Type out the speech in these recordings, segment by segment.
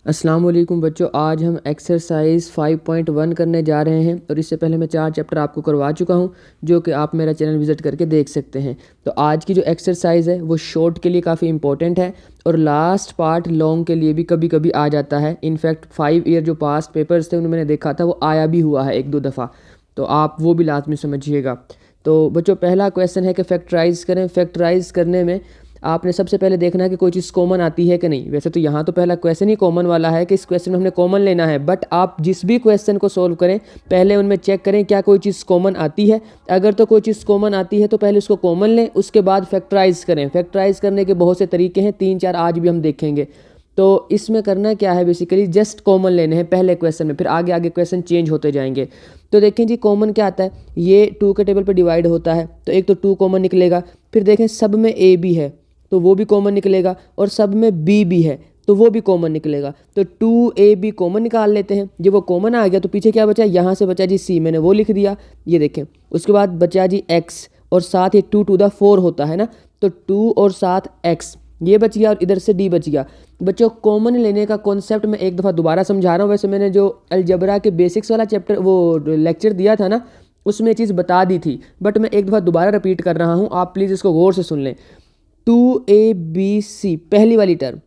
अस्सलाम वालेकुम बच्चों, आज हम एक्सरसाइज 5.1 करने जा रहे हैं और इससे पहले मैं 4 चैप्टर आपको करवा चुका हूं जो कि आप मेरा चैनल विज़िट करके देख सकते हैं। तो आज की जो एक्सरसाइज है वो शॉर्ट के लिए काफ़ी इंपॉर्टेंट है और लास्ट पार्ट लॉन्ग के लिए भी कभी कभी आ जाता है। इनफैक्ट 5 ईयर जो पास्ट पेपर्स थे उनमें मैंने देखा था वो आया भी हुआ है 1-2 दफ़ा, तो आप वो भी लाजमी समझिएगा। तो बच्चों, पहला क्वेश्चन है कि फैक्टराइज़ करें। फैक्टराइज़ करने में आपने सबसे पहले देखना है कि कोई चीज़ कॉमन आती है कि नहीं। वैसे तो यहाँ तो पहला क्वेश्चन ही कॉमन वाला है कि इस क्वेश्चन में हमने कॉमन लेना है, बट आप जिस भी क्वेश्चन को सोल्व करें पहले उनमें चेक करें क्या कोई चीज़ कॉमन आती है। अगर तो कोई चीज़ कॉमन आती है तो पहले उसको कॉमन लें, उसके बाद फैक्टराइज़ करें। फैक्टराइज़ करने के बहुत से तरीके हैं, 3-4 आज भी हम देखेंगे। तो इसमें करना क्या है, बेसिकली जस्ट कॉमन लेने हैं पहले क्वेश्चन में, फिर आगे आगे क्वेश्चन चेंज होते जाएंगे। तो देखें जी, कॉमन क्या आता है, ये 2 के टेबल पर डिवाइड होता है तो एक तो 2 कॉमन निकलेगा। फिर देखें सब में ए भी है तो वो भी कॉमन निकलेगा, और सब में बी भी है तो वो भी कॉमन निकलेगा। तो 2ab कॉमन निकाल लेते हैं। जब वो कॉमन आ गया तो पीछे क्या बचा, यहाँ से बचा जी c, मैंने वो लिख दिया, ये देखें। उसके बाद बचा जी x और साथ ही 2 to the 4 होता है ना, तो 2 और साथ x ये बच गया और इधर से d बच गया। बच्चों, कॉमन लेने का कॉन्सेप्ट मैं एक दफ़ा दोबारा समझा रहा हूँ। वैसे मैंने जो अलजबरा के बेसिक्स वाला चैप्टर वो लेक्चर दिया था ना, उसमें ये चीज़ बता दी थी, बट मैं एक दफ़ा दोबारा रिपीट कर रहा हूँ, आप प्लीज़ इसको गौर से सुन लें। 2abc पहली वाली टर्म,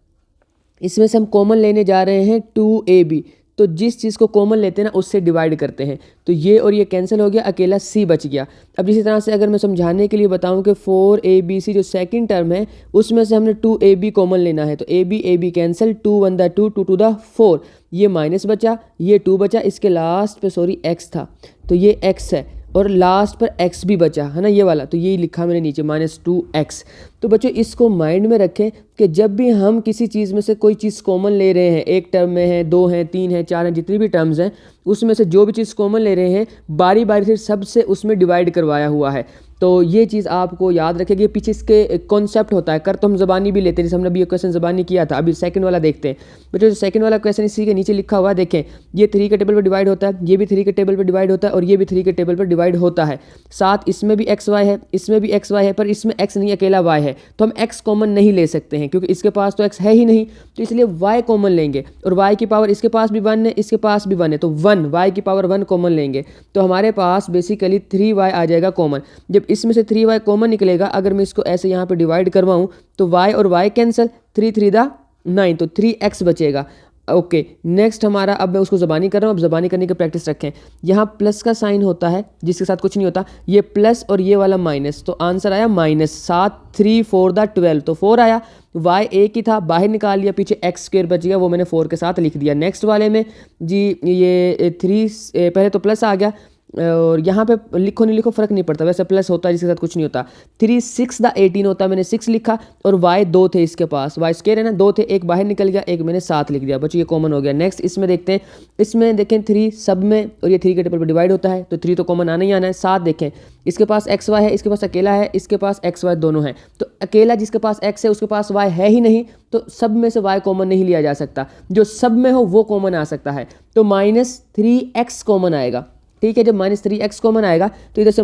इसमें से हम कॉमन लेने जा रहे हैं 2ab। तो जिस चीज़ को कॉमन लेते हैं ना उससे डिवाइड करते हैं, तो ये और ये कैंसिल हो गया, अकेला c बच गया। अब इसी तरह से अगर मैं समझाने के लिए बताऊं कि 4abc जो सेकंड टर्म है उसमें से हमने 2ab कॉमन लेना है, तो ab cancel, 2 1 the 2 2 to the 4, ये माइनस बचा, ये 2 बचा, इसके लास्ट पे सॉरी x था तो ये x है, और लास्ट पर x भी बचा है ना, ये वाला, तो यही लिखा मैंने नीचे -2x। तो बच्चों इसको माइंड में रखें कि जब भी हम किसी चीज़ में से कोई चीज़ कॉमन ले रहे हैं, एक टर्म में है, 2 हैं, 3 हैं, 4 हैं, जितनी भी टर्म्स हैं उसमें से जो भी चीज़ कॉमन ले रहे हैं बारी बारी से सबसे उसमें डिवाइड करवाया हुआ है। तो ये चीज़ आपको याद रखेगी। पीछे इसके कॉन्सेप्ट होता है, कर तो हम ज़बानी भी लेते हैं, जैसे हमने अभी ये क्वेश्चन ज़बानी किया था। अभी सेकंड वाला देखते हैं। बच्चों, जो सेकंड वाला क्वेश्चन इसी के नीचे लिखा हुआ है, देखें, ये 3 के टेबल पर डिवाइड होता है, ये भी 3 के टेबल पर डिवाइड होता है, और ये भी 3 के टेबल पर डिवाइड होता है। साथ इसमें भी एक्स वाई है, इसमें भी एक्स वाई है, पर इसमें एक्स नहीं, अकेला वाई है, तो हम एक्स कॉमन नहीं ले सकते हैं क्योंकि इसके पास तो एक्स है ही नहीं, तो इसलिए वाई कॉमन लेंगे। और वाई की पावर इसके पास भी 1 है, इसके पास भी 1 है, तो 1 वाई की पावर 1 कॉमन लेंगे, तो हमारे पास बेसिकली 3y आ जाएगा कॉमन। जब इसमें से 3y कॉमन निकलेगा, अगर मैं इसको ऐसे यहाँ पे डिवाइड करवाऊँ तो y और y कैंसिल, 3 3 दा 9, तो 3x बचेगा। ओके, नेक्स्ट हमारा, अब मैं उसको ज़बानी कर रहा हूँ, अब ज़बानी करने की प्रैक्टिस रखें। यहाँ प्लस का साइन होता है जिसके साथ कुछ नहीं होता, ये प्लस और ये वाला माइनस, तो आंसर आया -7 3 4 दा 12, तो 4 आया। y एक ही था, बाहर निकाल लिया, पीछे x स्क्वायर बच गया, वो मैंने 4 के साथ लिख दिया। नेक्स्ट वाले में जी ये 3 पहले तो प्लस आ गया, और यहाँ पे लिखो नहीं लिखो फ़र्क नहीं पड़ता, वैसे प्लस होता है जिसके साथ कुछ नहीं होता। 3 6 दा 18 होता है, मैंने 6 लिखा, और y 2 थे इसके पास, y स्क्वायर है ना, 2 थे, एक बाहर निकल गया, एक मैंने 7 लिख दिया, बच्चों ये कॉमन हो गया। नेक्स्ट इसमें देखते हैं, इसमें देखें 3 सब में, और ये 3 के टेबल पर डिवाइड होता है, तो 3 तो कॉमन आना ही आना है। 7 देखें, इसके पास एक्स वाई है, इसके पास अकेला है, इसके पास एक्स वाई दोनों हैं, तो अकेला जिसके पास एक्स है उसके पास वाई है ही नहीं, तो सब में से वाई कॉमन नहीं लिया जा सकता, जो सब में हो वो कॉमन आ सकता है, तो -3x कॉमन आएगा। ठीक है, जब -3x कॉमन आएगा तो इधर से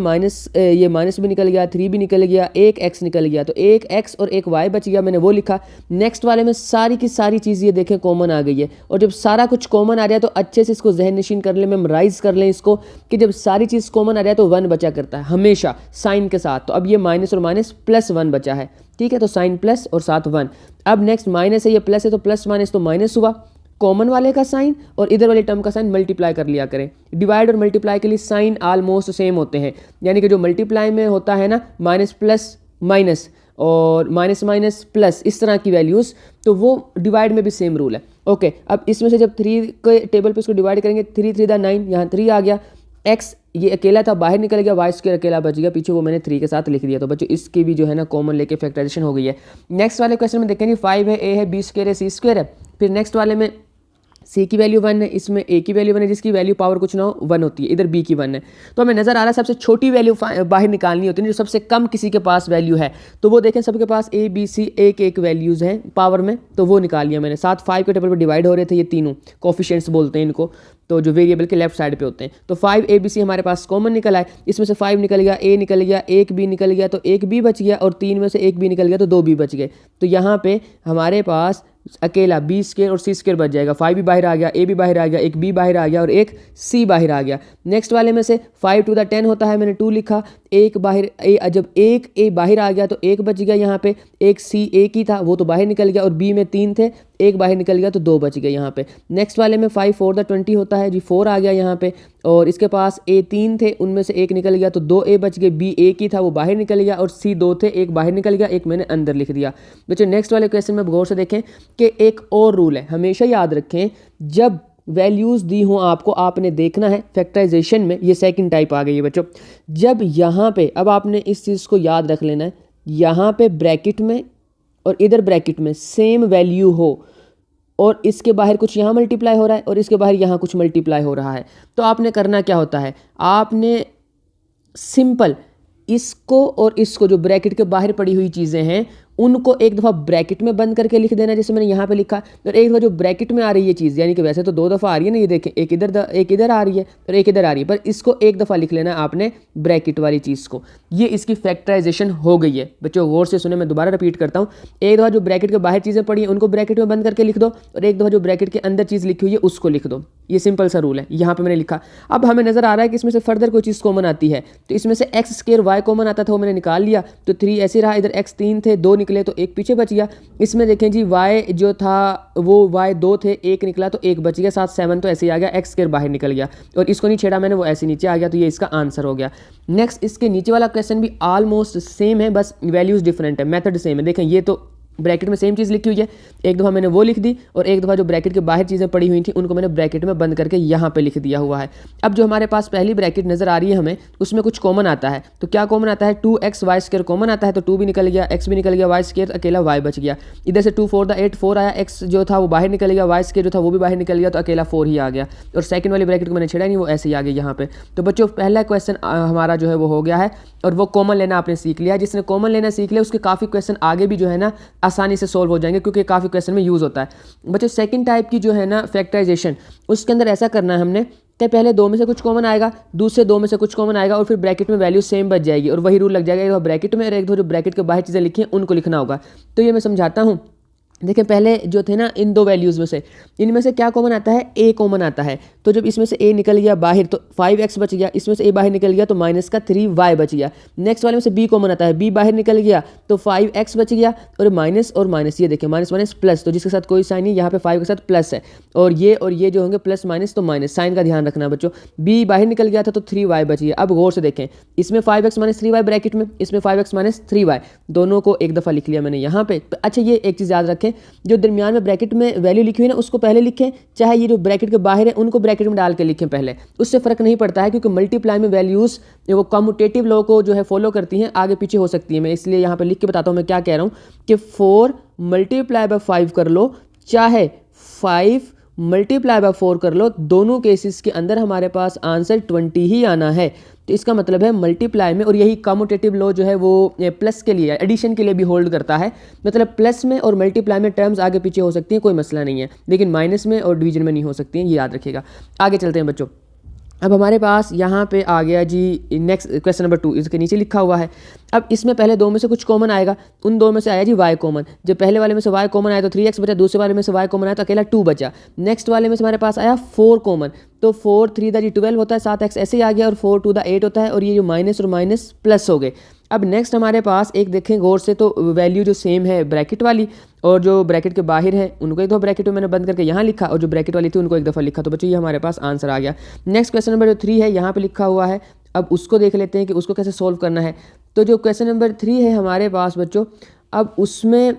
ये माइनस भी निकल गया, 3 भी निकल गया, एक x निकल गया, तो एक x और एक y बच गया, मैंने वो लिखा। नेक्स्ट वाले में सारी की सारी चीज़ ये देखें कॉमन आ गई है, और जब सारा कुछ कॉमन आ रहा है तो अच्छे से इसको जहन नशीन कर लें, मेमोराइज कर लें इसको, कि जब सारी चीज़ कॉमन आ रहा है तो 1 बचा करता है हमेशा साइन के साथ। तो अब ये माइनस और माइनस +1 बचा है, ठीक है, तो साइन प्लस और साथ 1। अब नेक्स्ट माइनस है, ये प्लस है, तो प्लस माइनस तो माइनस हुआ, कॉमन वाले का साइन और इधर वाले टर्म का साइन मल्टीप्लाई कर लिया करें। डिवाइड और मल्टीप्लाई के लिए साइन ऑलमोस्ट सेम होते हैं, यानी कि जो मल्टीप्लाई में होता है ना, माइनस प्लस माइनस और माइनस माइनस प्लस, इस तरह की वैल्यूज़, तो वो डिवाइड में भी सेम रूल है। ओके, अब इसमें से जब 3 के टेबल पे इसको डिवाइड करेंगे, 3 3 दा 9, यहाँ 3 आ गया, x ये अकेला था, बाहर निकल गया, y स्क्वायर अकेला बच गया, पीछे वो मैंने 3 के साथ लिख दिया। तो बच्चों इसकी भी जो है ना कॉमन लेके फैक्टराइजेशन हो गई है। नेक्स्ट वाले क्वेश्चन में देखेंगे 5 है, a है, b स्क्वायर है, c स्क्वायर है। फिर नेक्स्ट वाले में c की वैल्यू 1 है, इसमें a की वैल्यू 1 है, जिसकी वैल्यू पावर कुछ ना हो 1 होती है, इधर b की 1 है। तो हमें नज़र आ रहा है सबसे छोटी वैल्यू बाहर निकालनी होती है, जो सबसे कम किसी के पास वैल्यू है, तो वो देखें सबके पास a b c एक एक वैल्यूज़ हैं पावर में, तो वो निकाल लिया मैंने। साथ 5 के टेबल पर डिवाइड हो रहे थे, ये तीनों कोफिशिएंट्स बोलते हैं इनको, तो जो वेरिएबल के लेफ्ट साइड पे होते हैं, तो 5abc हमारे पास कॉमन निकल आए, इसमें से 5 निकल गया, a निकल गया, एक b निकल गया, तो एक b बच गया, और 3 में से एक b निकल गया, तो 2 b बच गए। तो यहाँ पे हमारे पास अकेला बी स्क्वायर और सी स्क्वायर बच जाएगा। 5 भी बाहर आ गया, ए भी बाहर आ गया, एक बी बाहर आ गया और एक सी बाहर आ गया। नेक्स्ट वाले में से 5 टू द 10 होता है, मैंने 2 लिखा। एक बाहर जब एक ए बाहर आ गया तो एक बच गया यहाँ पे। एक सी एक ही था वो तो बाहर निकल गया और बी में 3 थे, एक बाहर निकल गया तो 2 बच गए यहाँ पे। नेक्स्ट वाले में 5 4 द 20 होता है जी, 4 आ गया यहाँ पे और इसके पास ए 3 थे, उनमें से एक निकल गया तो 2 ए बच गए। बी एक ही था वो बाहर निकल गया और सी 2 थे, एक बाहर निकल गया, एक मैंने अंदर लिख दिया। बच्चों नेक्स्ट वाले क्वेश्चन में गौर से देखें कि एक और रूल है, हमेशा याद रखें जब वैल्यूज़ दी हों आपको, आपने देखना है फैक्टराइजेशन में, ये सेकंड टाइप आ गई है बच्चों। जब यहाँ पे, अब आपने इस चीज़ को याद रख लेना है, यहाँ पे ब्रैकेट में और इधर ब्रैकेट में सेम वैल्यू हो और इसके बाहर कुछ यहाँ मल्टीप्लाई हो रहा है और इसके बाहर यहाँ कुछ मल्टीप्लाई हो रहा है, तो आपने करना क्या होता है, आपने सिंपल इसको और इसको, जो ब्रैकेट के बाहर पड़ी हुई चीज़ें हैं उनको एक दफ़ा ब्रैकेट में बंद करके लिख देना, जैसे मैंने यहाँ पे लिखा। और एक दफ़ा जो ब्रैकेट में आ रही है चीज़, यानी कि वैसे तो 2 दफ़ा आ रही है ना, ये देखें, एक इधर आ रही है और एक इधर आ रही है, पर इसको एक दफ़ा लिख लेना आपने ब्रैकेट वाली चीज़ को। ये इसकी फैक्टराइजेशन हो गई है बच्चों, गौर से सुने, मैं दोबारा रिपीट करता हूँ। एक दफ़ा जो ब्रैकेट के बाहर चीज़ें पड़ी हैं उनको ब्रैकेट में बंद करके लिख दो और एक दफ़ा जो ब्रैकेट के अंदर चीज़ लिखी हुई है उसको लिख दो। ये सिंपल सा रूल है, यहाँ पे मैंने लिखा। अब हमें नज़र आ रहा है कि इसमें से फर्दर कोई चीज़ कॉमन आती है, तो इसमें से एक्स स्क्वायर वाई कॉमन आता था, वो मैंने निकाल लिया, तो 3 ऐसे रहा। इधर एक्स 3 थे, 2 निकले तो एक पीछे बच गया। इसमें देखें जी वाई जो था वो वाई 2 थे, एक निकला तो एक बच गया, 7 7 तो ऐसे ही आ गया, एक्स स्क्वायर बाहर निकल गया और इसको नहीं छेड़ा मैंने, वो ऐसे नीचे आ गया, तो ये इसका आंसर हो गया। नेक्स्ट इसके नीचे वाला क्वेश्चन भी ऑलमोस्ट सेम है, बस वैल्यूज़ डिफरेंट है, मेथड सेम है। देखें ये तो ब्रैकेट में सेम चीज़ लिखी हुई है, एक दफ़ा मैंने वो लिख दी और एक दफ़ा जो ब्रैकेट के बाहर चीज़ें पड़ी हुई थी उनको मैंने ब्रैकेट में बंद करके यहाँ पे लिख दिया हुआ है। अब जो हमारे पास पहली ब्रैकेट नज़र आ रही है हमें, उसमें कुछ कॉमन आता है, तो क्या कॉमन आता है, 2x वाई स्क्वायर कॉमन आता है, तो 2 भी निकल गया, x भी निकल गया, वाई स्क्वायर अकेला y बच गया। इधर से 2 4 द 8 4 आया, x जो था वो बाहर निकल गया, वाई स्क्वायर जो था वो भी बाहर निकल गया, तो अकेला 4 ही आ गया और सेकंड वाली ब्रैकेट को मैंने छेड़ा नहीं, वो ऐसे ही आ गई यहाँ पे। तो बच्चों पहला क्वेश्चन हमारा जो है वो हो गया है और वो कॉमन लेना आपने सीख लिया। जिसने कॉमन लेना सीख लिया उसके काफ़ी क्वेश्चन आगे भी जो है ना आसानी से सोल्व हो जाएंगे, क्योंकि काफ़ी क्वेश्चन में यूज़ होता है। बच्चों सेकंड टाइप की जो है ना फैक्टराइजेशन, उसके अंदर ऐसा करना है हमने कि पहले 2 में से कुछ कॉमन आएगा, दूसरे 2 में से कुछ कॉमन आएगा और फिर ब्रैकेट में वैल्यू सेम बच जाएगी और वही रूल लग जाएगा, एक दो ब्रैकेट में और एक दो जो ब्रैकेट के बाहर चीज़ें लिखी हैं उनको लिखना होगा। तो ये मैं समझाता हूँ। देखें पहले जो थे ना इन 2 वैल्यूज़ में से, इनमें से क्या कॉमन आता है, a कॉमन आता है, तो जब इसमें से a निकल गया बाहर तो 5x बच गया, इसमें से a बाहर निकल गया तो -3y बच गया। नेक्स्ट वाले में से b कॉमन आता है, b बाहर निकल गया तो 5x बच गया और माइनस, ये देखें माइनस प्लस, तो जिसके साथ कोई साइन नहीं, यहाँ पे 5 के साथ प्लस है और ये जो होंगे प्लस माइनस, तो माइनस साइन का ध्यान रखना बच्चों। b बाहर निकल गया था तो 3y बच गया। अब गौर से देखें, इसमें 5x - 3y ब्रैकेट में, इसमें 5x - 3y, दोनों को एक दफ़ा लिख लिया मैंने यहाँ पे। अच्छा ये एक चीज़ याद रखें, जो दरमियान में ब्रैकेट में वैल्यू लिखी हुई है ना उसको पहले लिखें, चाहे ये जो ब्रैकेट के बाहर है उनको ब्रैकेट में डाल के लिखें पहले, उससे फ़र्क नहीं पड़ता है, क्योंकि मल्टीप्लाई में वैल्यूज़ वो कम्यूटेटिव लॉ को जो है फॉलो करती हैं, आगे पीछे हो सकती है। मैं इसलिए यहाँ पे लिख के बताता हूँ मैं क्या कह रहा हूँ कि 4 × 5 कर लो, चाहे 5 × 4 कर लो, दोनों केसेस के अंदर हमारे पास आंसर 20 ही आना है। तो इसका मतलब है मल्टीप्लाई में, और यही कम्यूटेटिव लॉ जो है वो प्लस के लिए, एडिशन के लिए भी होल्ड करता है, मतलब प्लस में और मल्टीप्लाई में टर्म्स आगे पीछे हो सकती हैं, कोई मसला नहीं है, लेकिन माइनस में और डिवीजन में नहीं हो सकती हैं, ये याद रखिएगा। आगे चलते हैं बच्चों। अब हमारे पास यहाँ पे आ गया जी नेक्स्ट क्वेश्चन नंबर 2, इसके नीचे लिखा हुआ है। अब इसमें पहले 2 में से कुछ कॉमन आएगा, उन 2 में से आया जी y कॉमन। जब पहले वाले में से y कॉमन आया तो 3x बचा, दूसरे वाले में से y कॉमन आया तो अकेला 2 बचा। नेक्स्ट वाले में से हमारे पास आया 4 कॉमन, तो 4 3 द 12 होता है, 7x ऐसे ही आ गया और 4 2 द 8 होता है और ये जो माइनस और माइनस प्लस हो गए। अब नेक्स्ट हमारे पास एक देखें गौर से, तो वैल्यू जो सेम है ब्रैकेट वाली और जो ब्रैकेट के बाहर है उनको एक दो ब्रैकेट में मैंने बंद करके यहाँ लिखा और जो ब्रैकेट वाली थी उनको एक दफ़ा लिखा, तो बच्चों ये हमारे पास आंसर आ गया। नेक्स्ट क्वेश्चन नंबर 3 है, यहाँ पे लिखा हुआ है, अब उसको देख लेते हैं कि उसको कैसे सोल्व करना है। तो जो क्वेश्चन नंबर 3 है हमारे पास बच्चों, अब उसमें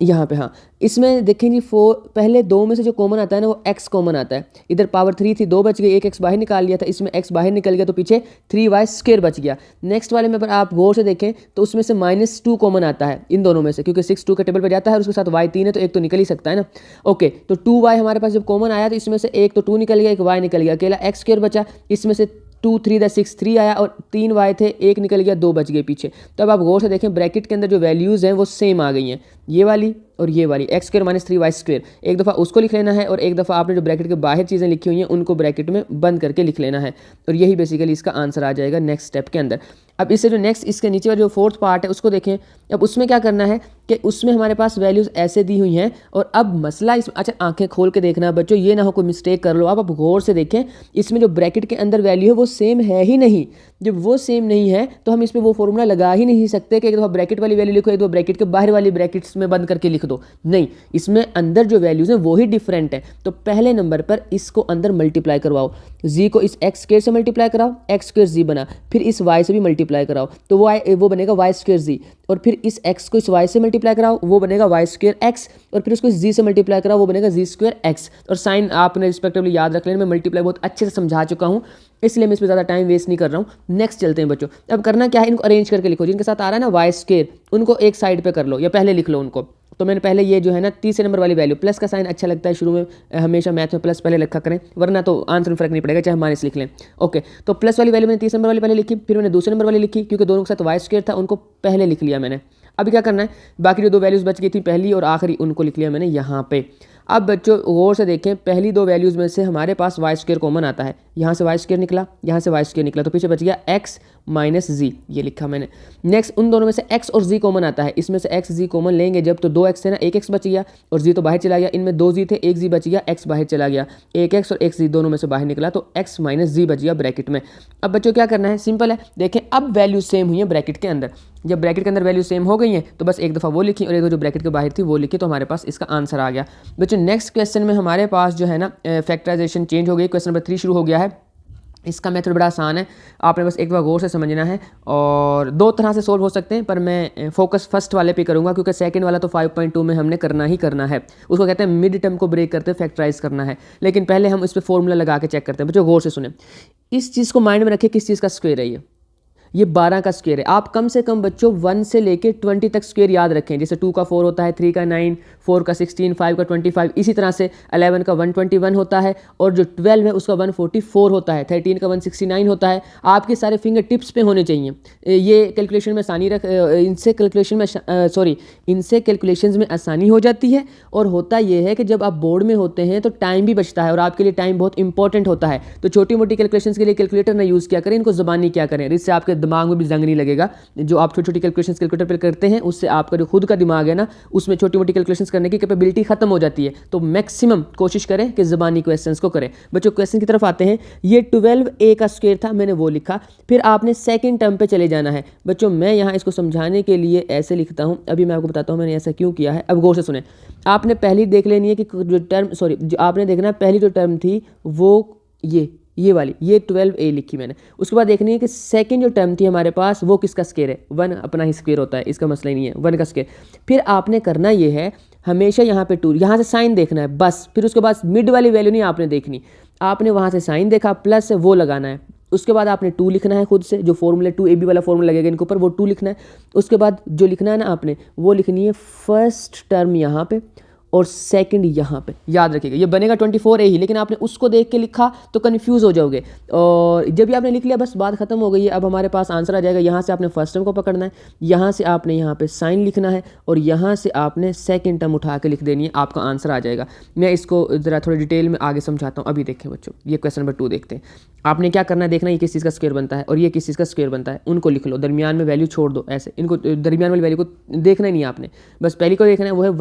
यहाँ पे हाँ, इसमें देखेंगे 4 पहले 2 में से जो कॉमन आता है ना वो x कॉमन आता है। इधर पावर 3 थी, 2 बच गई, एक x बाहर निकाल लिया था, इसमें x बाहर निकल गया तो पीछे 3y स्क्वायर बच गया। नेक्स्ट वाले में पर आप गौर से देखें तो उसमें से -2 कॉमन आता है इन दोनों में से, क्योंकि 6 2 के टेबल पर जाता है और उसके साथ y 3 है तो एक तो निकल ही सकता है ना। ओके, तो 2y हमारे पास जब कॉमन आया तो इसमें से एक तो 2 निकल गया, एक y निकल गया, अकेला x स्क्वायर बचा। इसमें से 2 3 द 6 3 आया और 3 y थे, एक निकल गया, 2 बच गए पीछे। तो अब आप गौर से देखें ब्रैकेट के अंदर जो वैल्यूज़ हैं वो सेम आ गई हैं, ये वाली और ये वाली, x स्क्वायर - 3y स्क्वायर। एक दफ़ा उसको लिख लेना है और एक दफ़ा आपने जो ब्रैकेट के बाहर चीज़ें लिखी हुई हैं उनको ब्रैकेट में बंद करके लिख लेना है और यही बेसिकली इसका आंसर आ जाएगा नेक्स्ट स्टेप के अंदर। अब इससे जो नेक्स्ट इसके नीचे वाला जो फोर्थ पार्ट है उसको देखें। अब उसमें क्या करना है कि उसमें हमारे पास वैल्यूज़ ऐसे दी हुई हैं और अब मसला इस अच्छा आंखें खोल के देखना बच्चों, ये ना हो कोई मिस्टेक कर लो। अब आप गौर से देखें, इसमें जो ब्रैकेट के अंदर वैल्यू है वो सेम है ही नहीं। जब वो सेम नहीं है तो हम इसमें वो फॉर्मूला लगा ही नहीं सकते कि एक दफ़ा ब्रैकेट वाली वैल्यू लिखो, एक दो ब्रैकेट के बाहर वाली ब्रैकेट्स में बंद करके लिख दो। नहीं, इसमें अंदर जो वैल्यूज़ हैं वही डिफरेंट है। तो पहले नंबर पर इसको अंदर मल्टीप्लाई करवाओ, जी को इस एक्स स्क्वायर से मल्टीप्लाई कराओ, एक्स स्क्वायर जी बना, फिर इस वाई से भी मल्टीप्लाई कराओ तो वो बनेगा वाई स्क्वायर जी, और फिर इस एक्स को इस वाई से मल्टीप्लाई कराओ वो बनेगा वाई स्क्वायर एक्स, और फिर उसको इस जी से मल्टीप्लाई कराओ वो बनेगा जी स्क्वायर एक्स। और साइन आपने रिस्पेक्टिवली याद रख लेना, मैं मल्टीप्लाई बहुत अच्छे से समझा चुका हूँ इसलिए मैं इस पर ज़्यादा टाइम वेस्ट नहीं कर रहा हूँ। नेक्स्ट चलते हैं बच्चों। अब करना क्या है, इनको अरेंज करके लिखो, जिनके साथ आ रहा है ना वाई स्क्वायर उनको एक साइड पे कर लो या पहले लिख लो उनको। तो मैंने पहले ये जो है ना तीसरे नंबर वाली वैल्यू, प्लस का साइन अच्छा लगता है शुरू में, हमेशा मैथ में प्लस पहले लिखा करें वरना तो आंसर में फर्क नहीं पड़ेगा चाहे माइनस लिख लें। ओके, तो प्लस वाली वैल्यू मैंने तीसरे नंबर वाली पहले लिखी, फिर मैंने दूसरे नंबर वाली लिखी क्योंकि दोनों के साथ वाई स्क्वायर था उनको पहले लिख लिया मैंने। अब क्या करना है, बाकी जो दो वैल्यूज़ बच गई थी पहली और आखिरी उनको लिख लिया मैंने यहाँ पे। अब बच्चों गौर से देखें, पहली दो वैल्यूज़ में से हमारे पास वाई स्क्वायर कॉमन आता है, यहाँ से वाई स्क्वायर निकला, यहाँ से वाई स्क्वायर निकला, तो पीछे बच गया एक्स माइनस जी, ये लिखा मैंने। नेक्स्ट उन दोनों में से एक्स और जी कॉमन आता है, इसमें से एक्स जी कॉमन लेंगे जब तो दो एक्स है ना, एक एक्स बच गया और जी तो बाहर चला गया, इनमें दो जी थे एक जी बच गया, एक्स बाहर चला गया, एक एक्स और एक जी दोनों में से बाहर निकला तो एक्स माइनस जी बच गया ब्रैकेट में। अब बच्चों क्या करना है, सिंपल है, देखें अब वैल्यू सेम हुई है ब्रैकेट के अंदर। जब ब्रैकेट के अंदर वैल्यू सेम हो गई है तो बस एक दफ़ा वो लिखी और एक दो जो ब्रैकेट के बाहर थी वो लिखी, तो हमारे पास इसका आंसर आ गया। बच्चों नेक्स्ट क्वेश्चन में हमारे पास जो है ना फैक्टराइजेशन चेंज हो गई, क्वेश्चन नंबर 3 शुरू हो गया है। इसका मेथड बड़ा आसान है, आपने बस एक बार गौर से समझना है और दो तरह से सोल्व हो सकते हैं, पर मैं फोकस फर्स्ट वाले पे करूंगा क्योंकि सेकंड वाला तो 5.2 में हमने करना ही करना है, उसको कहते हैं मिड टर्म को ब्रेक करते फैक्टराइज करना है। लेकिन पहले हम इस पर फॉर्मूला लगा के चेक करते हैं। बच्चों गौर से सुने, इस चीज़ को माइंड में रखिए, किस चीज़ का स्क्वायर है ये 12 का स्क्वायर है। आप कम से कम बच्चों 1 से लेके 20 तक स्क्वायर याद रखें, जैसे 2 का 4 होता है, 3 का 9, 4 का 16, 5 का 25, इसी तरह से 11 का 121 होता है और जो 12 है उसका 144 होता है, 13 का 169 होता है। आपके सारे फिंगर टिप्स पे होने चाहिए। ये कैलकुलेशन में आसानी इनसे कैलकुलेशन में आसानी हो जाती है। और होता यह है कि जब आप बोर्ड में होते हैं तो टाइम भी बचता है और आपके लिए टाइम बहुत इंपॉर्टेंट होता है। तो छोटी मोटी कैलकुलेशन के लिए कैलकुलेटर ना यूज़ किया करें, इनको ज़बानी क्या करें, इससे आपके दिमाग में भी जंग नहीं लगेगा। जो आप छोटी छोटी कैलकुलेशंस कैलकुलेटर पर करते हैं उससे आपका जो खुद का दिमाग है ना उसमें छोटी मोटी कैलकुलेशंस करने की कैपेबिलिटी खत्म हो जाती है। तो मैक्सिमम कोशिश करें कि ज़बानी क्वेश्चंस को करें। बच्चों क्वेश्चन की तरफ आते हैं। ये 12a का स्क्वायर था, मैंने वो लिखा, फिर आपने सेकंड टर्म पे चले जाना है। बच्चों मैं यहाँ इसको समझाने के लिए ऐसे लिखता हूँ, अभी मैं आपको बताता हूँ मैंने ऐसा क्यों किया है। अब गौर से सुने, आपने पहली देख लेनी है कि जो आपने देखना है पहली जो टर्म थी वो ये वाली, ये 12a लिखी मैंने। उसके बाद देखनी है कि सेकंड जो टर्म थी हमारे पास वो किसका स्क्वायर है, 1 अपना ही स्क्वायर होता है, इसका मसला ही नहीं है, 1 का स्क्वायर। फिर आपने करना ये है हमेशा यहाँ पे 2, यहाँ से साइन देखना है बस। फिर उसके बाद मिड वाली वैल्यू नहीं आपने देखनी, आपने वहाँ से साइन देखा प्लस है वो लगाना है। उसके बाद आपने 2 लिखना है खुद से, जो फॉर्मूले 2ab वाला फॉर्मूला लगेगा इनके ऊपर वो 2 लिखना है। उसके बाद जो लिखना है ना आपने वो लिखनी है फर्स्ट टर्म यहाँ पे और सेकंड यहाँ पे, याद रखिएगा ये बनेगा 24a ही, लेकिन आपने उसको देख के लिखा तो कंफ्यूज हो जाओगे। और जब भी आपने लिख लिया बस बात खत्म हो गई है। अब हमारे पास आंसर आ जाएगा। यहाँ से आपने फर्स्ट टर्म को पकड़ना है, यहाँ से आपने यहाँ पे साइन लिखना है और यहाँ से आपने सेकंड टर्म उठा के लिख देनी है, आपका आंसर आ जाएगा। मैं इसको ज़रा थोड़ी डिटेल में आगे समझाता हूँ। अभी देखें बच्चों, ये क्वेश्चन नंबर 2 देखते हैं। आपने क्या करना है, देखना ये किस चीज़ का स्क्वायर बनता है और ये किस चीज़ का स्क्वायर बनता है, उनको लिख लो, दरमियान में वैल्यू छोड़ दो। ऐसे इनको दरमियान वाली वैल्यू को देखना ही नहीं आपने, बस पहली को देखना है, वो है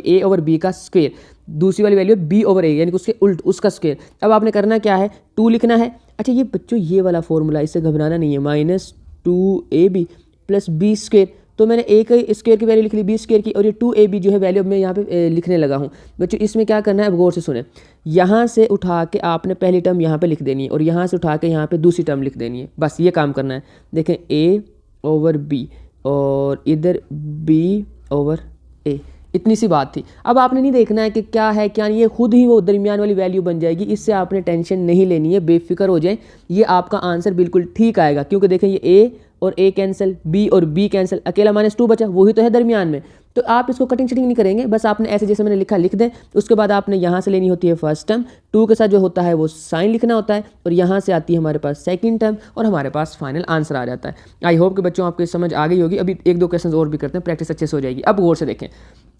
a ओवर b का स्क्वायर। दूसरी वाली वैल्यू b ओवर a यानी कि उसके उल्ट उसका स्क्वायर। अब आपने करना क्या है, 2 लिखना है। अच्छा ये बच्चों ये वाला फॉर्मूला, इससे घबराना नहीं है, -2ab प्लस b स्क्वायर। तो मैंने a के स्क्वायर की वैल्यू लिख ली b स्क्वायर की, और ये 2ab जो है वैल्यू अब मैं यहाँ पे लिखने लगा हूँ। बच्चों इसमें क्या करना है, अब गौर से सुने, यहाँ से उठा के आपने पहली टर्म यहाँ पे लिख देनी है और यहाँ से उठा के यहाँ पे दूसरी टर्म लिख देनी है, बस ये काम करना है। देखें a ओवर b और इधर b ओवर a, इतनी सी बात थी। अब आपने नहीं देखना है कि क्या है क्या नहीं, ये खुद ही वो दरमियान वाली वैल्यू बन जाएगी, इससे आपने टेंशन नहीं लेनी है, बेफिक्र हो जाए, ये आपका आंसर बिल्कुल ठीक आएगा। क्योंकि देखें ये a और a कैंसिल, b और b कैंसिल, अकेला -2 बचा, वही तो है दरमियान में। तो आप इसको कटिंग शटिंग नहीं करेंगे, बस आपने ऐसे जैसे मैंने लिखा लिख दें। उसके बाद आपने यहाँ से लेनी होती है फर्स्ट टर्म, 2 के साथ जो होता है वो साइन लिखना होता है और यहाँ से आती है हमारे पास सेकंड टर्म और हमारे पास फाइनल आंसर आ जाता है। आई होप कि बच्चों आपको समझ आ गई होगी। अभी 1-2 क्वेश्चन और भी करते हैं, प्रैक्टिस अच्छे से हो जाएगी। अब गौर से देखें,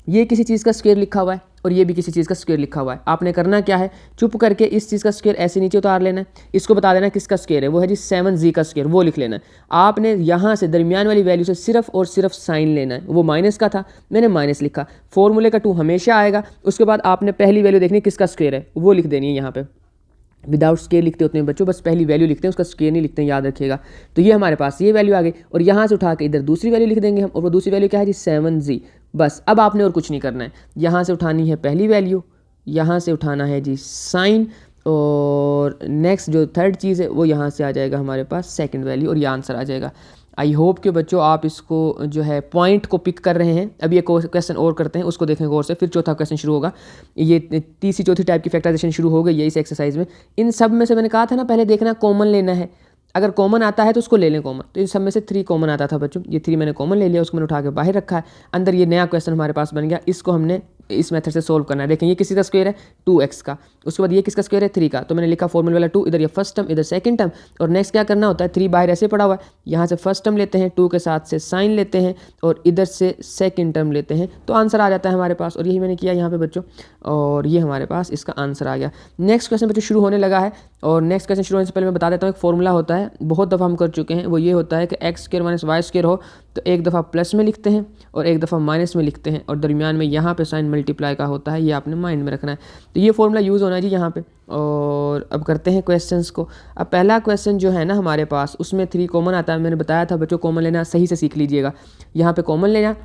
ये किसी चीज़ का स्क्वायर लिखा हुआ है और ये भी किसी चीज़ का स्क्वायर लिखा हुआ है। आपने करना क्या है, चुप करके इस चीज़ का स्क्वायर ऐसे नीचे उतार लेना है, इसको बता देना किसका स्क्वायर है, वो है जी 7z का स्क्वायर, वो लिख लेना है। आपने यहाँ से दरमियान वाली वैल्यू से सिर्फ और सिर्फ साइन लेना है, वो माइनस का था मैंने माइनस लिखा, फॉर्मूले का 2 हमेशा आएगा। उसके बाद आपने पहली वैल्यू देखनी किसका स्क्वायर है, वो लिख देनी है यहाँ पे। विदाउट स्केयर लिखते होते हैं बच्चों, बस पहली वैल्यू लिखते हैं, उसका स्केयर नहीं लिखते हैं, याद रखिएगा। तो ये हमारे पास ये वैल्यू आ गई और यहाँ से उठा के इधर दूसरी वैल्यू लिख देंगे हम, और वो दूसरी वैल्यू क्या है जी 7z। बस अब आपने और कुछ नहीं करना है, यहाँ से उठानी है पहली वैल्यू, यहाँ से उठाना है जी साइन, और नेक्स्ट जो थर्ड चीज़ है वो यहाँ से आ जाएगा हमारे पास सेकंड वैल्यू, और ये आंसर आ जाएगा। आई होप कि बच्चों आप इसको जो है पॉइंट को पिक कर रहे हैं। अभी एक क्वेश्चन और करते हैं, उसको देखें गौर से, फिर चौथा क्वेश्चन शुरू होगा। ये तीसरी चौथी टाइप की फैक्टराइजेशन शुरू हो गई है इस एक्सरसाइज में। इन सब में से मैंने कहा था ना पहले देखना कॉमन लेना है, अगर कॉमन आता है तो उसको ले लें कॉमन। तो इन सब में से 3 कॉमन आता था बच्चों, ये 3 मैंने कॉमन ले लिया, उसको मैंने उठा के बाहर रखा है। अंदर ये नया क्वेश्चन हमारे पास बन गया, इसको हमने इस मेथड से सोल्व करना है। देखें ये किसी का स्क्वायर है 2x का, उसके बाद ये किसका स्क्वायर है 3 का, तो मैंने लिखा फॉर्मूला वाला 2, इधर ये फर्स्ट टर्म इधर सेकंड टर्म, और नेक्स्ट क्या करना होता है 3 बाहर ऐसे पड़ा हुआ है, यहाँ से फर्स्ट टर्म लेते हैं 2 के साथ से साइन लेते हैं और इधर से सेकंड टर्म लेते हैं, तो आंसर आ जाता है हमारे पास। और यही मैंने किया यहाँ पे बच्चों, और ये हमारे पास इसका आंसर आ गया। नेक्स्ट क्वेश्चन बच्चों शुरू होने लगा है, और नेक्स्ट क्वेश्चन शुरू होने से पहले मैं बता देता हूँ एक फॉर्मूला होता है, बहुत दफ़ा हम कर चुके हैं, वो ये होता है कि x square minus Y square हो तो एक दफ़ा प्लस में लिखते हैं और एक दफ़ा माइनस में लिखते हैं, और दरमियान में यहाँ पे साइन मल्टीप्लाई का होता है, ये आपने माइंड में रखना है। तो ये फॉर्मूला यूज़ होना है जी यहाँ पे। और अब करते हैं क्वेश्चंस को। अब पहला क्वेश्चन जो है ना हमारे पास, उसमें 3 कॉमन आता है, मैंने बताया था बच्चों कॉमन लेना सही से सीख लीजिएगा। यहाँ पे कॉमन लेना,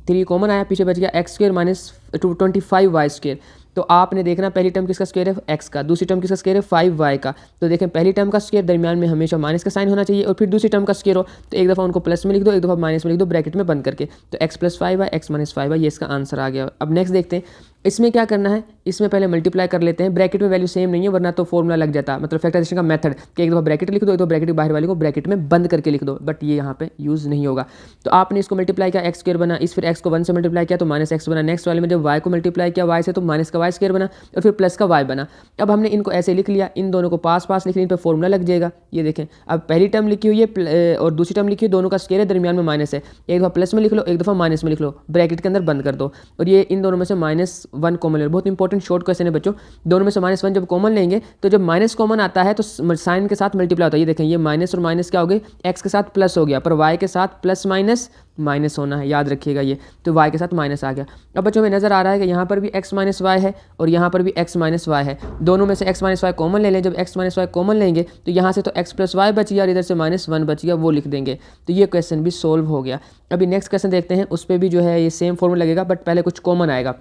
3 कॉमन आया, पीछे बच गया x square minus 25y square. तो आपने देखना पहली टर्म किसका स्क्वायर है x का, दूसरी टर्म किसका स्क्वायर है 5y का। तो देखें पहली टर्म का स्क्वायर दरमियान में हमेशा माइनस का साइन होना चाहिए, और फिर दूसरी टर्म का स्क्वायर हो तो एक दफ़ा उनको प्लस में लिख दो, एक दफ़ा माइनस में लिख दो, ब्रैकेट में बंद करके। तो x plus 5y x minus 5y, ये इसका आंसर आ गया। अब नेक्स्ट देखते हैं इसमें क्या करना है, इसमें पहले मल्टीप्लाई कर लेते हैं, ब्रैकेट में वैल्यू सेम नहीं है वरना तो फॉर्मूला लग जाता, मतलब फैक्टराइजेशन का मेथड कि एक दफ़ा ब्रैकेट लिख दो, एक दफ़ा ब्रैकेट बाहर वाले को ब्रैकेट में बंद करके लिख दो, बट ये यहाँ पे यूज़ नहीं होगा। तो आपने इसको मल्टीप्लाई किया x स्क्वायर बना, इस फिर x को 1 से मल्टीप्लाई किया तो माइनस x बना, नेक्स्ट वाले में जब y को मल्टीप्लाई किया y से तो माइनस का y स्क्वायर बना, और फिर प्लस का y बना। अब हमने इनको ऐसे लिख लिया, इन दोनों को पास पास लिख लिया, इन पर फॉर्मूला लग जाएगा। ये देखें अब पहली टर्म लिखी हुई है और दूसरी टर्म लिखी हुई, दोनों का स्क्वायर है, दरमियान में माइनस है, एक दफ़ा प्लस में लिख लो, एक दफ़ा माइनस में लिख लो, ब्रैकेट के अंदर बंद कर दो, और ये इन दोनों में से -1 कॉमन ले लो। बहुत इंपॉर्टेंट शॉर्ट क्वेश्चन है बच्चों, दोनों में से -1 जब कॉमन लेंगे तो जब माइनस कॉमन आता है तो साइन के साथ मल्टीप्लाई होता है। ये देखें ये माइनस और माइनस क्या हो गए, x के साथ प्लस हो गया, पर y के साथ प्लस माइनस माइनस होना है, याद रखिएगा ये, तो y के साथ माइनस आ गया। अब बच्चों में नज़र आ रहा है कि यहाँ पर भी x माइनस वाई है और यहाँ पर भी x माइनस वाई है, दोनों में से x माइनस वाई कॉमन ले लें। जब x माइनस वाई कॉमन लेंगे तो यहाँ से तो x प्लस वाई बच गया और इधर से -1 बच गया, वो लिख देंगे। तो ये क्वेश्चन भी सोल्व हो गया। अभी नेक्स्ट क्वेश्चन देखते हैं, उस पर भी जो है ये सेम फॉर्मूला लगेगा, बट पहले कुछ कॉमन आएगा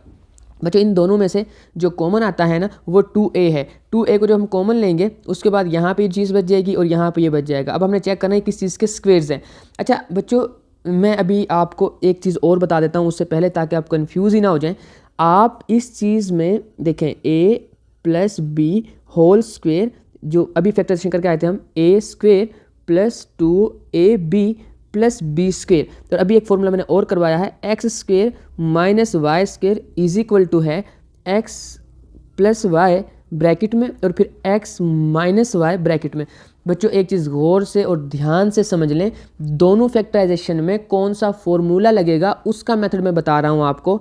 बच्चों। इन दोनों में से जो कॉमन आता है ना वो 2a है, 2a को जब हम कॉमन लेंगे उसके बाद यहाँ पे ये चीज़ बच जाएगी और यहाँ पे ये बच जाएगा। अब हमने चेक करना है किस चीज़ के स्क्वेयर्स हैं। अच्छा बच्चों मैं अभी आपको एक चीज़ और बता देता हूँ उससे पहले, ताकि आप कंफ्यूज ही ना हो जाएं। आप इस चीज़ में देखें a plus B whole square, जो अभी फैक्टराइजेशन करके आए थे हम, a square plus 2ab plus B square. तो अभी एक फॉर्मूला मैंने और करवाया है, X square minus Y square is equal to है एक्स प्लस वाई ब्रैकेट में और फिर एक्स माइनस वाई ब्रैकेट में। बच्चों एक चीज़ गौर से और ध्यान से समझ लें, दोनों फैक्टराइजेशन में कौन सा फॉर्मूला लगेगा उसका मेथड मैं बता रहा हूँ आपको।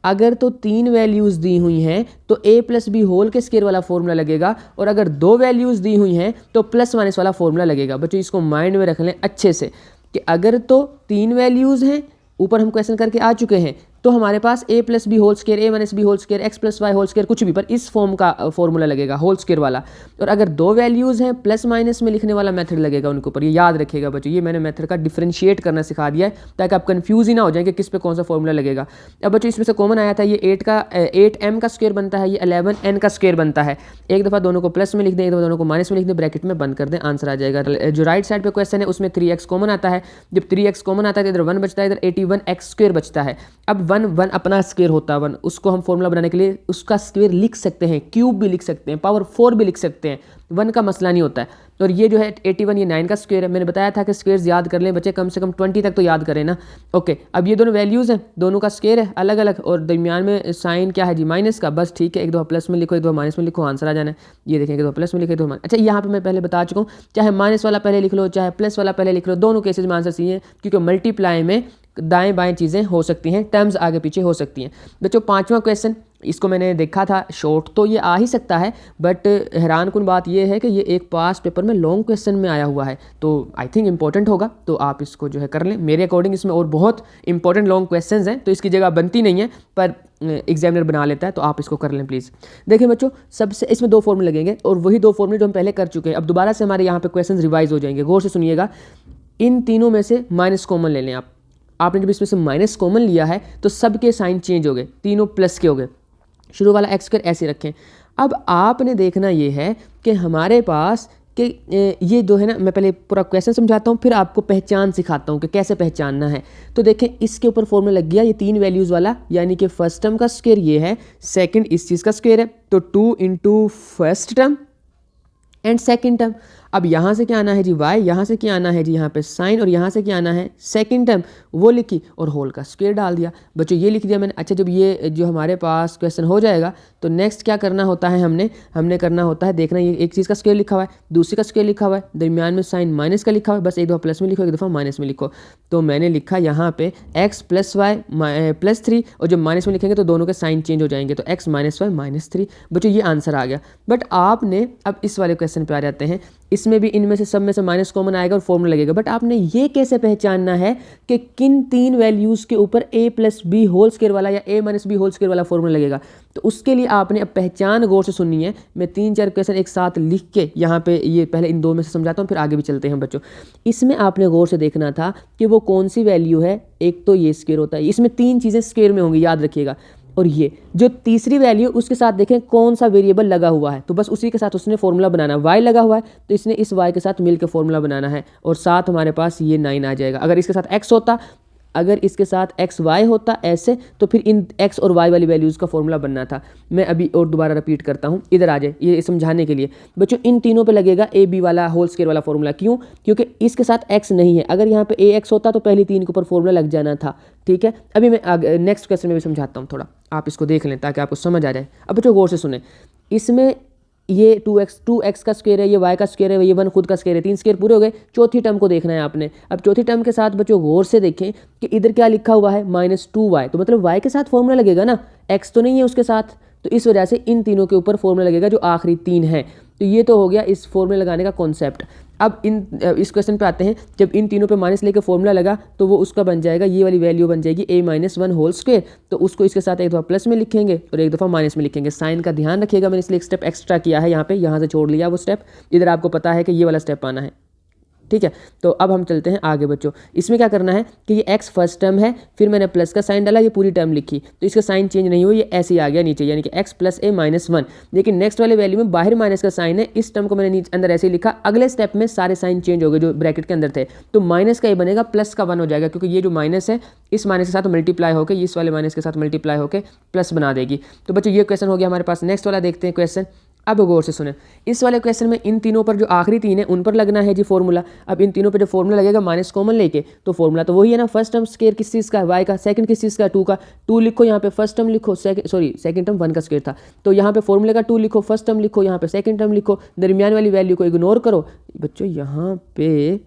अगर तो 3 वैल्यूज़ दी हुई हैं तो a प्लस बी होल के स्क्वायर वाला फॉर्मूला लगेगा, और अगर 2 वैल्यूज़ दी हुई हैं तो प्लस माइनस वाला फॉर्मूला लगेगा। बच्चों इसको माइंड में रख लें अच्छे से कि अगर तो 3 वैल्यूज़ हैं, ऊपर हम क्वेश्चन करके आ चुके हैं, तो हमारे पास a plus B whole square, a minus B whole square, x plus Y whole square, कुछ भी, पर इस फॉर्म का फॉर्मूला लगेगा होल स्क्वायर वाला। और अगर 2 वैल्यूज़ हैं प्लस माइनस में लिखने वाला मेथड लगेगा उनके ऊपर। ये याद रखिएगा बच्चों, ये मैंने मेथड का डिफरेंशिएट करना सिखा दिया है ताकि आप कंफ्यूज ही ना हो जाए कि किस पे कौन सा फॉर्मूला लगेगा। अब बच्चों इसमें से कॉमन आया था, ये 8m का स्क्वायर बनता है, ये 11n का स्क्वायर बनता है। एक दफ़ा दोनों को प्लस में लिख दें, एक दफ़ा दोनों को माइनस में लिख दें, ब्रैकेट में बंद कर दें, आंसर आ जाएगा। जो राइट साइड पे क्वेश्चन है उसमें 3x कॉमन आता है, जब 3x कॉमन आता है तो इधर 1 बचता है, इधर 81x स्क्वायर बचता है। अब 1 अपना स्क्वायर होता है 1, उसको हम फॉर्मूला बनाने के लिए उसका स्क्वायर लिख सकते हैं, क्यूब भी लिख सकते हैं, पावर 4 भी लिख सकते हैं, 1 का मसला नहीं होता है। और ये जो है 81 ये 9 का स्क्वायर है। मैंने बताया था कि स्क्वायर्स याद कर लें बच्चे, कम से कम 20 तक तो याद करें ना। ओके, अब ये दोनों वैल्यूज़ हैं, दोनों का स्क्वायर है अलग अलग, और दरमियान में साइन क्या है जी माइनस का, बस ठीक है। एक दफ़ा प्लस में लिखो, एक दफ़ा माइनस में लिखो, आंसर आ जाना है। ये देखें, एक दफ़ा प्लस में लिखो, एक दफ़ा अच्छा, यहाँ पर मैं पहले बता चुका हूँ, चाहे माइनस वाला पहले लिख लो चाहे प्लस वाला पहले लिख लो, दोनों केसेज में आंसर सही है, क्योंकि मल्टीप्लाई में दाएं बाएं चीज़ें हो सकती हैं, टर्म्स आगे पीछे हो सकती हैं। बच्चों 5वां क्वेश्चन, इसको मैंने देखा था, शॉर्ट तो ये आ ही सकता है, बट हैरानकुन बात ये है कि ये एक पास्ट पेपर में लॉन्ग क्वेश्चन में आया हुआ है, तो आई थिंक इंपॉर्टेंट होगा, तो आप इसको जो है कर लें। मेरे अकॉर्डिंग इसमें और बहुत इंपॉर्टेंट लॉन्ग क्वेश्चंस हैं, तो इसकी जगह बनती नहीं है, पर एग्जामिनर बना लेता है, तो आप इसको कर लें प्लीज़। देखिए बच्चों, सबसे इसमें 2 फॉर्मूले लगेंगे और वही 2 फॉर्मूले जो हम पहले कर चुके हैं, अब दोबारा से हमारे यहाँ पे क्वेश्चन रिवाइज हो जाएंगे। गौर से सुनिएगा, इन तीनों में से माइनस कॉमन ले लें आप। आपने जब इसमें से माइनस कॉमन लिया है तो सबके साइन चेंज हो गए, तीनों प्लस के हो गए। शुरू वाला एक्स स्क्वायर ऐसे रखें। अब आपने देखना ये है कि हमारे पास कि ये जो है ना, मैं पहले पूरा क्वेश्चन समझाता हूँ, फिर आपको पहचान सिखाता हूँ कि कैसे पहचानना है। तो देखें, इसके ऊपर फॉर्मूला लग गया, ये 3 वैल्यूज़ वाला, यानी कि फर्स्ट टर्म का स्क्वायर ये है, सेकंड इस चीज़ का स्क्वायर है, तो 2 into first term and second term. अब यहाँ से क्या आना है जी y, यहाँ से क्या आना है जी यहाँ पे साइन, और यहाँ से क्या आना है सेकंड टर्म, वो लिखी और होल का स्क्वायर डाल दिया। बच्चों ये लिख दिया मैंने। अच्छा, जब ये जो हमारे पास क्वेश्चन हो जाएगा तो नेक्स्ट क्या करना होता है, हमने करना होता है, देखना ये एक चीज़ का स्क्वायर लिखा हुआ है, दूसरी का स्क्वायर लिखा हुआ है, दरमियान में साइन माइनस का लिखा हुआ है, बस एक दफ़ा प्लस में लिखो, एक दफ़ा माइनस में लिखो। तो मैंने लिखा यहाँ पे x + y + 3, और जब माइनस में लिखेंगे तो दोनों के साइन चेंज हो जाएंगे, तो x - y - 3। बच्चों ये आंसर आ गया। बट आपने अब इस वाले क्वेश्चन पे आ जाते हैं, इसमें भी इनमें से सब में से माइनस कॉमन आएगा और फॉर्मूला लगेगा। बट आपने ये कैसे पहचानना है कि किन 3 वैल्यूज़ के ऊपर a + b होल स्क्वायर वाला या a - b होल स्क्वायर वाला फॉर्मूला लगेगा। तो उसके लिए आपने अब पहचान गौर से सुननी है। मैं 3-4 क्वेश्चन एक साथ लिख के यहाँ पे ये पहले इन 2 में से समझाता हूँ, फिर आगे भी चलते हैं बच्चों। इसमें आपने गौर से देखना था कि वो कौन सी वैल्यू है। एक तो ये स्क्वायर होता है, इसमें 3 चीज़ें स्क्वायर में होंगी, याद रखिएगा। और ये जो तीसरी वैल्यू, उसके साथ देखें कौन सा वेरिएबल लगा हुआ है, तो बस उसी के साथ उसने फॉर्मूला बनाना है। y लगा हुआ है तो इसने इस y के साथ मिलकर फॉर्मूला बनाना है, और साथ हमारे पास ये 9 आ जाएगा। अगर इसके साथ x होता, अगर इसके साथ एक्स वाई होता ऐसे, तो फिर इन x और y वाली वैल्यूज़ का फॉर्मूला बनना था। मैं अभी और दोबारा रिपीट करता हूँ, इधर आ जाए ये समझाने के लिए। बच्चों इन तीनों पे लगेगा a b वाला होल स्क्वायर वाला फॉर्मूला। क्यों? क्योंकि इसके साथ x नहीं है। अगर यहाँ पे ax होता तो पहली 3 के ऊपर फॉर्मूला लग जाना था। ठीक है, अभी मैं नेक्स्ट क्वेश्चन में भी समझाता हूँ, थोड़ा आप इसको देख लें ताकि आपको समझ आ जाए। अब बच्चों गौर से सुने, इसमें ये 2x का स्क्वायर है, ये y का स्क्वायर है, ये 1 खुद का स्क्वायर है, 3 स्क्वायर पूरे हो गए। चौथी टर्म को देखना है आपने। अब चौथी टर्म के साथ बच्चों गौर से देखें कि इधर क्या लिखा हुआ है, -2y, तो मतलब y के साथ फॉर्मूला लगेगा ना, x तो नहीं है उसके साथ, तो इस वजह से इन तीनों के ऊपर फॉर्मूला लगेगा जो आखिरी 3 है। तो ये तो हो गया इस फॉर्मूला लगाने का कॉन्सेप्ट। अब इस क्वेश्चन पे आते हैं, जब इन तीनों पे माइनस लेके फॉर्मूला लगा तो वो उसका बन जाएगा, ये वाली वैल्यू बन जाएगी a - 1 होल स्क्वायर। तो उसको इसके साथ एक दफ़ा प्लस में लिखेंगे और एक दफ़ा माइनस में लिखेंगे। साइन का ध्यान रखिएगा, मैंने इसलिए एक स्टेप एक्स्ट्रा किया है यहाँ पे, यहाँ से छोड़ लिया वो स्टेप। इधर आपको पता है कि ये वाला स्टेप आना है। ठीक है, तो अब हम चलते हैं आगे बच्चों। इसमें क्या करना है कि ये x फर्स्ट टर्म है, फिर मैंने प्लस का साइन डाला, ये पूरी टर्म लिखी, तो इसका साइन चेंज नहीं हुआ, ये ऐसे ही आ गया नीचे, यानी कि x + a - 1। लेकिन नेक्स्ट वाले वैल्यू में बाहर माइनस का साइन है, इस टर्म को मैंने नीचे अंदर ऐसे ही लिखा। अगले स्टेप में सारे साइन चेंज हो गए जो ब्रैकेट के अंदर थे, तो माइनस का ये बनेगा प्लस का 1 हो जाएगा, क्योंकि ये जो माइनस है इस माइनस के साथ मल्टीप्लाई होकर इस वाले माइनस के साथ मल्टीप्लाई होकर प्लस बना देगी। तो बच्चों ये क्वेश्चन हो गया हमारे पास। नेक्स्ट वाला देखते हैं क्वेश्चन। अब गौर से सुने, इस वाले क्वेश्चन में इन तीनों पर जो आखिरी 3 है उन पर लगना है जी फॉर्मूला। अब इन तीनों पर जो फॉर्मूला लगेगा माइनस कॉमन लेके, तो फॉर्मूला तो वही है ना, फर्स्ट टर्म स्क्वायर किस चीज़ का है, y का, सेकंड किस चीज़ का है, 2 का। 2 लिखो यहाँ पे, फर्स्ट टर्म लिखो, सेकंड टर्म 1 का स्क्वायर था, तो यहाँ पे फॉर्मूले का 2 लिखो, फर्स्ट टर्म लिखो, यहाँ पे सेकंड टर्म लिखो, दरमियान वाली वैल्यू को इग्नोर करो। बच्चों यहाँ पे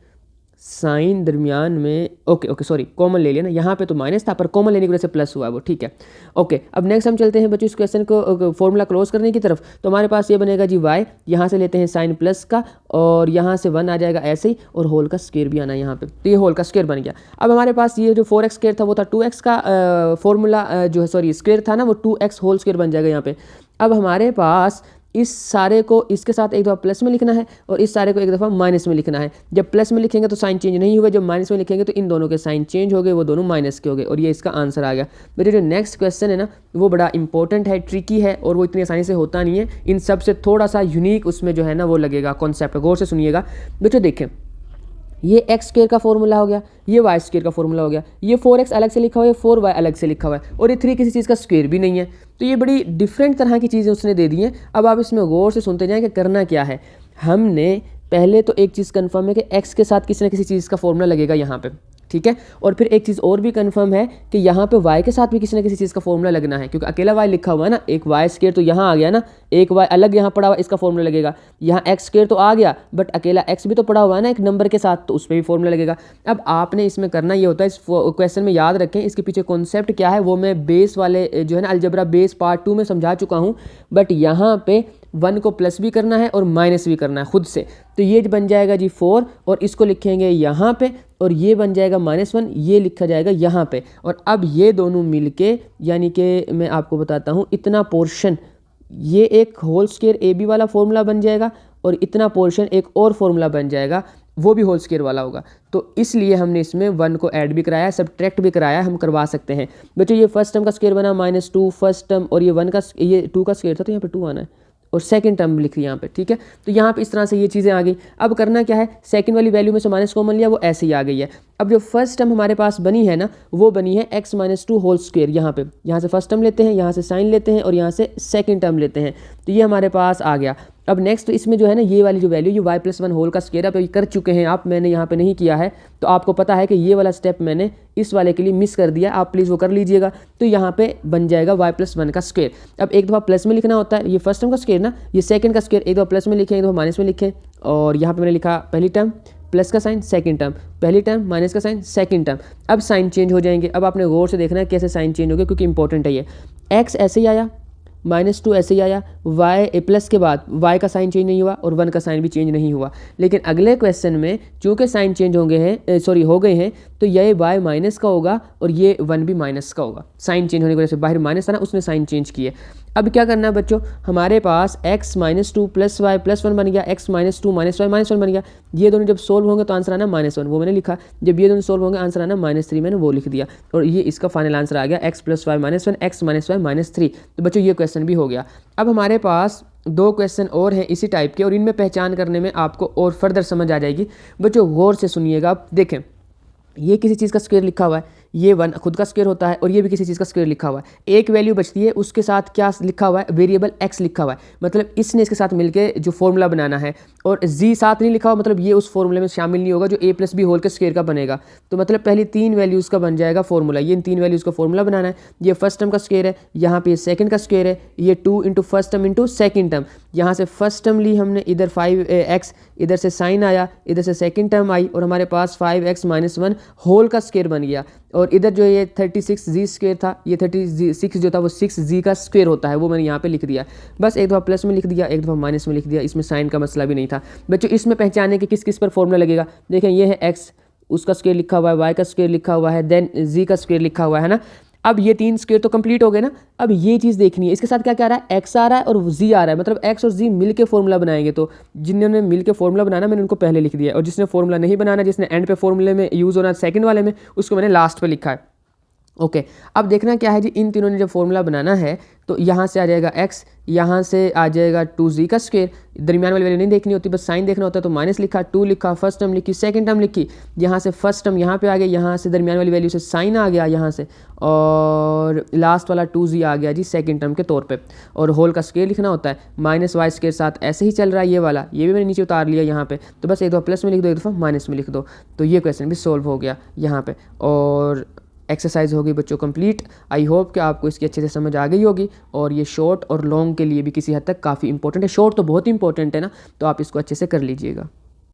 साइन दरमियान में ओके सॉरी कॉमन ले लिया ना, यहाँ पे तो माइनस था पर कॉमन लेने की वजह से प्लस हुआ वो। ठीक है, ओके। अब नेक्स्ट हम चलते हैं बच्चों इस क्वेश्चन को फॉर्मूला क्लोज करने की तरफ। तो हमारे पास ये बनेगा जी y, यहाँ से लेते हैं साइन प्लस का, और यहाँ से 1 आ जाएगा ऐसे ही, और होल का स्क्वायर भी आना है यहाँ पे, तो ये होल का स्क्वायर बन गया। अब हमारे पास ये जो 4x स्क्वायर था वो था 2x का फॉर्मूला जो है सॉरी स्क्वायर था ना, वो 2x होल स्क्वायर बन जाएगा यहाँ पे। अब हमारे पास इस सारे को इसके साथ एक दफ़ा प्लस में लिखना है और इस सारे को एक दफ़ा माइनस में लिखना है। जब प्लस में लिखेंगे तो साइन चेंज नहीं हुए, जब माइनस में लिखेंगे तो इन दोनों के साइन चेंज हो गए, वो दोनों माइनस के हो गए, और ये इसका आंसर आ गया। मेरे जो नेक्स्ट क्वेश्चन है ना वो बड़ा इंपॉर्टेंट है, ट्रिकी है, और वो इतनी आसानी से होता नहीं है। इन सब से थोड़ा सा यूनिक उसमें जो है ना वो लगेगा कॉन्सेप्ट। गौर से सुनिएगा बच्चों, देखें ये एक्स स्क्वायर का फॉर्मूला हो गया, ये वाई स्क्वायर का फॉर्मूला हो गया, ये 4x अलग से लिखा हुआ है, 4y अलग से लिखा हुआ है, और ये 3 किसी चीज़ का स्क्वायर भी नहीं है। तो ये बड़ी डिफरेंट तरह की चीज़ें उसने दे दी हैं। अब आप इसमें गौर से सुनते जाएं कि करना क्या है। हमने पहले तो एक चीज़ कन्फर्म है कि x के साथ किसी न किसी चीज़ का फॉर्मूला लगेगा यहाँ पे, ठीक है। और फिर एक चीज़ और भी कंफर्म है कि यहाँ पे y के साथ भी किसी ना किसी चीज़ का फॉर्मूला लगना है, क्योंकि अकेला y लिखा हुआ है ना, एक y स्क्वायर तो यहाँ आ गया ना, एक y अलग यहाँ पड़ा हुआ, इसका फॉर्मूला लगेगा। यहाँ x स्क्वायर तो आ गया, बट अकेला x भी तो पड़ा हुआ है ना एक नंबर के साथ, तो उस पर भी फॉर्मूला लगेगा। अब आपने इसमें करना ये होता है, इस क्वेश्चन में याद रखें इसके पीछे कॉन्सेप्ट क्या है, वो मैं बेस वाले जो है ना अलजबरा बेस पार्ट 2 में समझा चुका हूँ। बट यहाँ पे 1 को प्लस भी करना है और माइनस भी करना है खुद से। तो ये बन जाएगा जी 4, और इसको लिखेंगे यहाँ पे, और ये बन जाएगा -1, ये लिखा जाएगा यहाँ पे। और अब ये दोनों मिलके, यानी कि मैं आपको बताता हूँ, इतना पोर्शन ये एक होल स्क्वायर AB वाला फॉर्मूला बन जाएगा, और इतना पोर्शन एक और फॉर्मूला बन जाएगा, वो भी होल स्क्वायर वाला होगा। तो इसलिए हमने इसमें 1 को ऐड भी कराया, सब्ट्रैक्ट भी कराया, हम करवा सकते हैं। बच्चों ये फर्स्ट टर्म का स्क्वायर बना -2 फर्स्ट टर्म, और ये 1 का, ये 2 का स्क्वायर था तो यहाँ पे 2 आना है, और सेकंड टर्म लिख लिया यहाँ पे, ठीक है। तो यहाँ पे इस तरह से ये चीज़ें आ गई। अब करना क्या है, सेकंड वाली वैल्यू में से माइनस कॉमन लिया, वो ऐसे ही आ गई है। अब जो फर्स्ट टर्म हमारे पास बनी है ना, वो बनी है x - 2 होल स्क्वायर। यहाँ से फर्स्ट टर्म लेते हैं, यहाँ से साइन लेते हैं, और यहाँ से सेकंड टर्म लेते हैं, तो ये हमारे पास आ गया। अब नेक्स्ट तो इसमें जो है ना, ये वाली जो वैल्यू, ये y+1 होल का स्क्वायर, अब ये कर चुके हैं आप, मैंने यहाँ पे नहीं किया है, तो आपको पता है कि ये वाला स्टेप मैंने इस वाले के लिए मिस कर दिया, आप प्लीज़ वो कर लीजिएगा। तो यहाँ पे बन जाएगा y+1 का स्क्वायर। अब एक दफ़ा प्लस में लिखना होता है, ये फर्स्ट टर्म का स्क्वायर ना, ये सेकंड का स्क्वायर, एक दफ़ा प्लस में लिखें, एक दफ़ा माइनस में लिखें। और यहाँ पे मैंने लिखा पहली टर्म प्लस का साइन, सेकंड टर्म पहली टर्म, माइनस का साइन सेकंड टर्म। अब साइन चेंज हो जाएंगे। अब आपने गौर से देखना है कैसे साइन चेंज हो गया, क्योंकि इंपॉर्टेंट है ये। x ऐसे ही आया, -2 ऐसे ही आया, y प्लस के बाद y का साइन चेंज नहीं हुआ, और 1 का साइन भी चेंज नहीं हुआ। लेकिन अगले क्वेश्चन में चूँकि साइन चेंज हो गए हैं, हो गए हैं, तो ये y माइनस का होगा, और ये 1 भी माइनस का होगा। साइन चेंज होने की वजह से, बाहर माइनस था ना, उसने साइन चेंज किए। अब क्या करना है बच्चों, हमारे पास x - 2 + y + 1 बन गया, x - 2 - y - 1 बन गया। ये दोनों जब सोल्व होंगे तो आंसर आना -1, वो मैंने लिखा। जब ये दोनों सोल्व होंगे आंसर आना -3, मैंने वो लिख दिया। और ये इसका फाइनल आंसर आ गया x + y - 1, x - y - 3। तो बच्चों ये क्वेश्चन भी हो गया। अब हमारे पास 2 क्वेश्चन और हैं इसी टाइप के, और इनमें पहचान करने में आपको और फर्दर समझ आ जाएगी। बच्चों गौर से सुनिएगा। आप देखें, ये किसी चीज़ का स्क्वायर लिखा हुआ है, ये 1 खुद का स्क्वायर होता है, और ये भी किसी चीज़ का स्क्वायर लिखा हुआ है। एक वैल्यू बचती है, उसके साथ क्या लिखा हुआ है, वेरिएबल x लिखा हुआ है। मतलब इसने इसके साथ मिलके जो फॉर्मूला बनाना है, और z साथ नहीं लिखा हुआ, मतलब ये उस फॉर्मूले में शामिल नहीं होगा जो a + b होल के स्क्वायर का बनेगा। तो मतलब पहली 3 वैल्यूज़ का बन जाएगा फॉर्मूला, ये इन 3 वैल्यूज़ का फॉर्मूला बनाना है। ये फर्स्ट टर्म का स्क्वायर है, यहाँ पे सेकंड का स्क्वायर है, ये 2 × फर्स्ट टर्म × सेकंड टर्म। यहाँ से फर्स्ट टर्म ली हमने, इधर 5x, इधर से साइन आया, इधर से सेकंड टर्म आई, और हमारे पास 5x - 1 होल का स्क्वायर बन गया। और इधर जो ये 36z स्क्वायर था, ये 36 जो था वो 6z का स्क्वायर होता है, वो मैंने यहाँ पे लिख दिया। बस एक दफ़ा प्लस में लिख दिया, एक दफ़ा माइनस में लिख दिया, इसमें साइन का मसला भी नहीं था। बच्चों इसमें पहचाने कि किस किस पर फॉर्मूला लगेगा। देखें ये है x, उसका स्क्वायर लिखा हुआ है, y का स्क्वायर लिखा हुआ है, देन z का स्क्वायर लिखा हुआ है ना। अब ये 3 स्क्वायर तो कंप्लीट हो गए ना। अब ये चीज़ देखनी है, इसके साथ क्या क्या आ रहा है, x आ रहा है और z आ रहा है, मतलब x और z मिल के फॉर्मूला बनाएंगे। तो जिन्होंने मिल के फॉर्मूला बनाना मैंने उनको पहले लिख दिया है, और जिसने फॉर्मूला नहीं बनाना, जिसने एंड पे फॉर्मूले में यूज़ होना सेकंड वाले में, उसको मैंने लास्ट पे लिखा है। ओके अब देखना क्या है जी, इन तीनों ने जब फॉर्मूला बनाना है तो यहाँ से आ जाएगा x, यहाँ से आ जाएगा 2z का स्क्वायर। दरमियान वाली वैल्यू नहीं देखनी होती, बस साइन देखना होता है। तो माइनस लिखा, 2 लिखा, फर्स्ट टर्म लिखी, सेकंड टर्म लिखी, यहाँ से फर्स्ट टर्म यहाँ पे आ गया, यहाँ से दरमियान वाली वैल्यू से साइन आ गया यहाँ से, और लास्ट वाला 2z आ गया जी सेकंड टर्म के तौर पे। और होल का स्क्वायर लिखना होता है, -y स्क्वायर साथ ऐसे ही चल रहा है ये वाला, ये भी मैंने नीचे उतार लिया यहाँ पे। तो बस एक दफ़ा प्लस में लिख दो, एक दफ़ा माइनस में लिख दो, तो ये क्वेश्चन भी सोल्व हो गया यहाँ पे। और एक्सरसाइज होगी बच्चों कंप्लीट। आई होप कि आपको इसकी अच्छे से समझ आ गई होगी, और ये शॉर्ट और लॉन्ग के लिए भी किसी हद तक काफ़ी इंपॉर्टेंट है। शॉर्ट तो बहुत इंपॉर्टेंट है ना, तो आप इसको अच्छे से कर लीजिएगा।